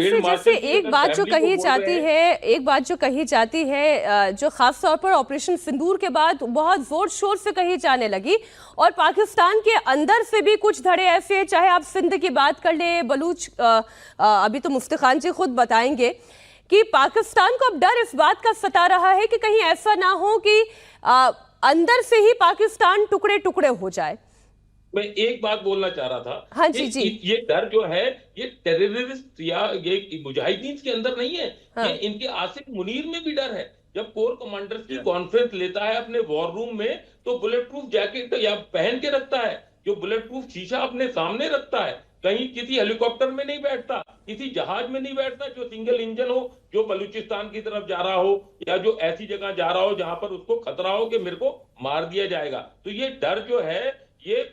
कैसे जैसे एक बात जो कही जाती है, जो खास तौर पर ऑपरेशन सिंदूर के बाद बहुत जोर शोर से कही जाने लगी, और पाकिस्तान के अंदर से भी कुछ धड़े ऐसे, चाहे आप सिंध की बात कर ले, बलूच, अभी तो मुफ्ती खान जी खुद बताएंगे कि पाकिस्तान को अब डर इस बात का सता रहा है कि कहीं ऐसा ना हो कि अंदर से ही पाकिस्तान टुकड़े टुकड़े हो जाए। मैं एक बात बोलना चाह रहा था। हाँ जी जी। ये डर जो है, ये टेररिस्ट या ये मुजाहिदीन के अंदर नहीं है। हाँ। ये इनके आसिफ मुनीर में भी डर है। जब कोर कमांडर्स की कॉन्फ्रेंस लेता है अपने वॉर रूम में, तो बुलेट प्रूफ जैकेट या पहन के रखता है, जो बुलेट प्रूफ शीशा अपने सामने रखता है। कहीं किसी हेलीकॉप्टर में नहीं बैठता, किसी जहाज में नहीं बैठता जो सिंगल इंजन हो, जो बलूचिस्तान की तरफ जा रहा हो, या जो ऐसी जगह जा रहा हो जहां पर उसको खतरा हो कि मेरे को मार दिया जाएगा। तो ये डर जो है, ये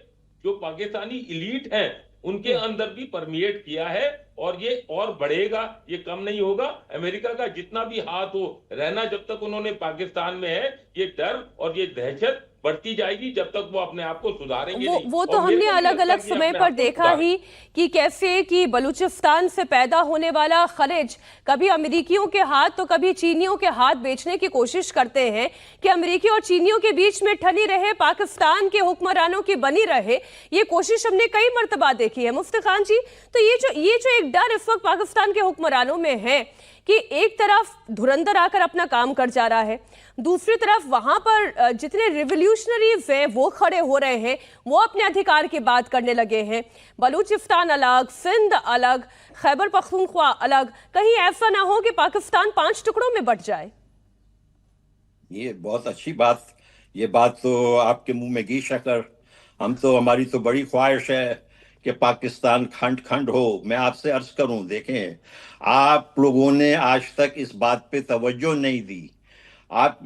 जो पाकिस्तानी इलीट हैं उनके अंदर भी परमिएट किया है, और ये और बढ़ेगा, ये कम नहीं होगा। अमेरिका का जितना भी हाथ हो, रहना जब तक उन्होंने पाकिस्तान में है, ये डर और ये दहशत बढ़ती जाएगी जब तक वो अपने आप को सुधारेंगे नहीं। वो तो हमने अलग अलग समय पर देखा ही कि कैसे कि बलूचिस्तान से पैदा होने वाला खलिज कभी अमेरिकियों के हाथ तो कभी चीनियों के हाथ बेचने की कोशिश करते हैं कि अमेरिकी और चीनियों के बीच में ठनी रहे, पाकिस्तान के हुक्मरानों की बनी रहे। ये कोशिश हमने कई मर्तबा देखी है मुफ्ती खान जी। तो ये जो एक डर इस वक्त पाकिस्तान के हुक्मरानों में है कि एक तरफ धुरंधर आकर अपना काम कर जा रहा है, दूसरी तरफ वहां पर जितने रिवोल्यूशनरीज हैं वो खड़े हो रहे हैं, वो अपने अधिकार की बात करने लगे हैं। बलूचिस्तान अलग, सिंध अलग, खैबर पख्तूनख्वा अलग। कहीं ऐसा ना हो कि पाकिस्तान 5 टुकड़ों में बंट जाए। ये बहुत अच्छी बात, ये बात तो आपके मुंह में घी शक्कर। हमारी तो बड़ी ख्वाहिश है कि पाकिस्तान खंड खंड हो। मैं आपसे अर्ज करूं, देखें, आप लोगों ने आज तक इस बात पे तवज्जो नहीं दी।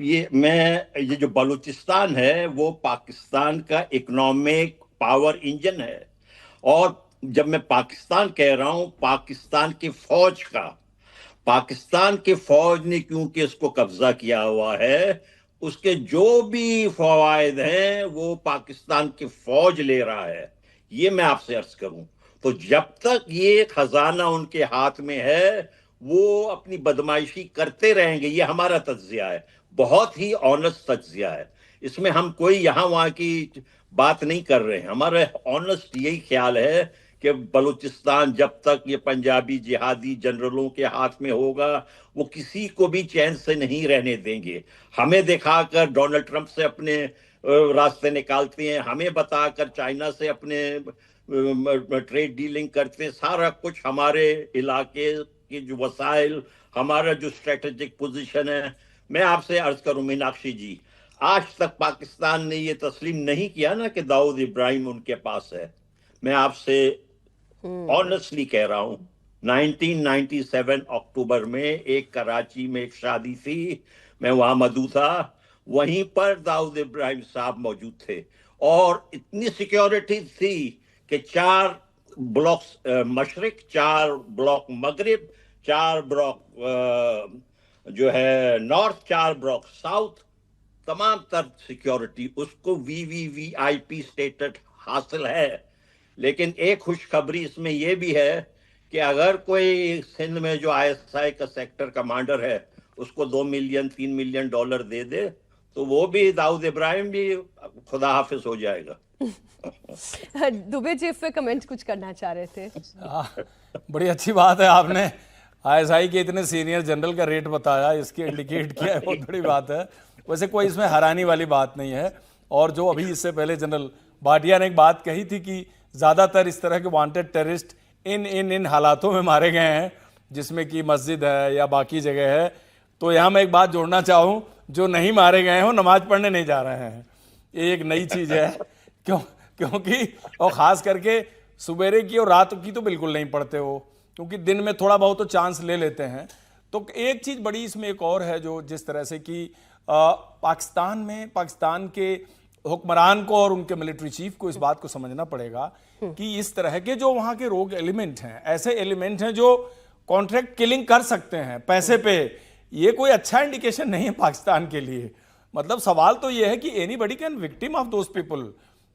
ये जो बलूचिस्तान है वो पाकिस्तान का इकोनॉमिक पावर इंजन है। और जब मैं पाकिस्तान कह रहा हूं, पाकिस्तान की फौज का, पाकिस्तान की फौज ने क्योंकि इसको कब्जा किया हुआ है, उसके जो भी फवायद हैं वो पाकिस्तान की फौज ले रहा है। ये मैं आपसे अर्ज करूं, तो जब तक ये खजाना उनके हाथ में है वो अपनी बदमाशी करते रहेंगे। ये हमारा तज्जिया है, बहुत ही ऑनेस्ट तज्जिया है। इसमें हम कोई यहां वहां की बात नहीं कर रहे हैं। हमारा ऑनेस्ट यही ख्याल है कि बलूचिस्तान जब तक ये पंजाबी जिहादी जनरलों के हाथ में होगा, वो किसी को भी चैन से नहीं रहने देंगे। हमें दिखाकर डोनाल्ड ट्रंप से अपने रास्ते निकालते हैं, हमें बताकर चाइना से अपने ट्रेड डीलिंग करते हैं। सारा कुछ हमारे इलाके के जो वसाइल, हमारा जो स्ट्रेटेजिक पोजीशन है। मैं आपसे अर्ज करूं मीनाक्षी जी, आज तक पाकिस्तान ने ये तस्लीम नहीं किया ना कि दाऊद इब्राहिम उनके पास है। मैं आपसे ऑनेस्टली कह रहा हूं, 1997 अक्टूबर में एक कराची में एक शादी थी, मैं वहां मौजूद था, वहीं पर दाऊद इब्राहिम साहब मौजूद थे, और इतनी सिक्योरिटी थी कि 4 ब्लॉक मशरिक, 4 ब्लॉक मगरिब, 4 ब्लॉक जो है नॉर्थ, 4 ब्लॉक साउथ, तमाम तर सिक्योरिटी। उसको VVVIP स्टेटस हासिल है। लेकिन एक खुशखबरी इसमें यह भी है कि अगर कोई सिंध में जो ISI का सेक्टर कमांडर है उसको $2 मिलियन $3 मिलियन दे दे, तो वो भी दाऊद इब्राहिम भी खुदा हाफिज हो जाएगा। दुबे जी इस पे कमेंट कुछ करना चाह रहे थे। बड़ी अच्छी बात है, आपने ISI के इतने सीनियर जनरल का रेट बताया, इसके इंडिकेट किया है, बहुत बड़ी बात है। वैसे कोई इसमें हैरानी वाली बात नहीं है। और जो अभी इससे पहले जनरल भाटिया ने एक बात कही थी कि ज़्यादातर इस तरह के वांटेड टेररिस्ट इन हालातों में मारे गए हैं जिसमें कि मस्जिद है या बाकी जगह है। तो यहाँ मैं एक बात जोड़ना चाहूँ, जो नहीं मारे गए हो नमाज पढ़ने नहीं जा रहे हैं, ये एक नई चीज़ है। क्योंकि और ख़ास करके सुबेरे की और रात की तो बिल्कुल नहीं पढ़ते हो, क्योंकि दिन में थोड़ा बहुत तो चांस ले लेते हैं। तो एक चीज़ बड़ी इसमें एक और है, जो जिस तरह से कि पाकिस्तान में पाकिस्तान के हुक्मरान को और उनके मिलिट्री चीफ को इस बात को समझना पड़ेगा कि इस तरह के जो वहाँ के रोग एलिमेंट हैं, ऐसे एलिमेंट हैं जो कॉन्ट्रैक्ट किलिंग कर सकते हैं पैसे पे। ये कोई अच्छा इंडिकेशन नहीं है पाकिस्तान के लिए। मतलब सवाल तो ये है कि anybody can victim of those people.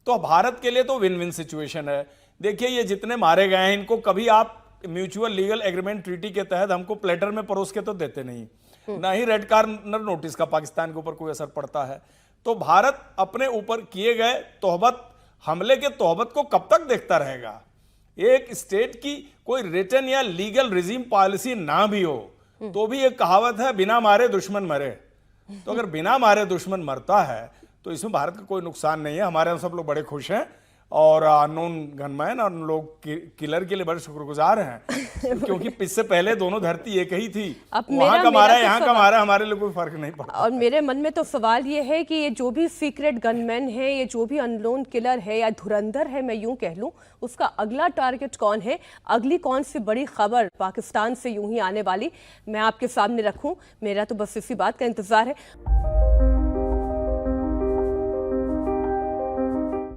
तो भारत के लिए तो विन विन सिचुएशन है। देखिए, ये जितने मारे गए हैं इनको कभी आप म्यूचुअल लीगल एग्रीमेंट ट्रीटी के तहत हमको प्लेटर में परोस के तो देते नहीं, ना ही रेड कार्नर नोटिस का पाकिस्तान के ऊपर कोई असर पड़ता है। तो भारत अपने ऊपर किए गए तोहबत हमले के तोहबत को कब तक देखता रहेगा? एक स्टेट की कोई रिटन या लीगल रिजीम पॉलिसी ना भी हो तो भी एक कहावत है, बिना मारे दुश्मन मरे। तो अगर बिना मारे दुश्मन मरता है तो इसमें भारत का कोई नुकसान नहीं है। हमारे यहाँ सब लोग बड़े खुश हैं और अननोन गनमैन और लोग किलर के लिए बड़े शुक्रगुजार हैं क्योंकि इससे पहले दोनों धरती एक ही थी, वहां का मारा यहाँ का मारा, हमारे लिए कोई फर्क नहीं पड़ता। और मेरे मन में तो सवाल ये है कि ये जो भी सीक्रेट गनमैन है, ये जो भी अननोन किलर है या धुरंधर है, मैं यूं कह लूं, उसका अगला टारगेट कौन है? अगली कौन सी बड़ी खबर पाकिस्तान से यूं ही आने वाली मैं आपके सामने रखूं? मेरा तो बस इसी बात का इंतजार है।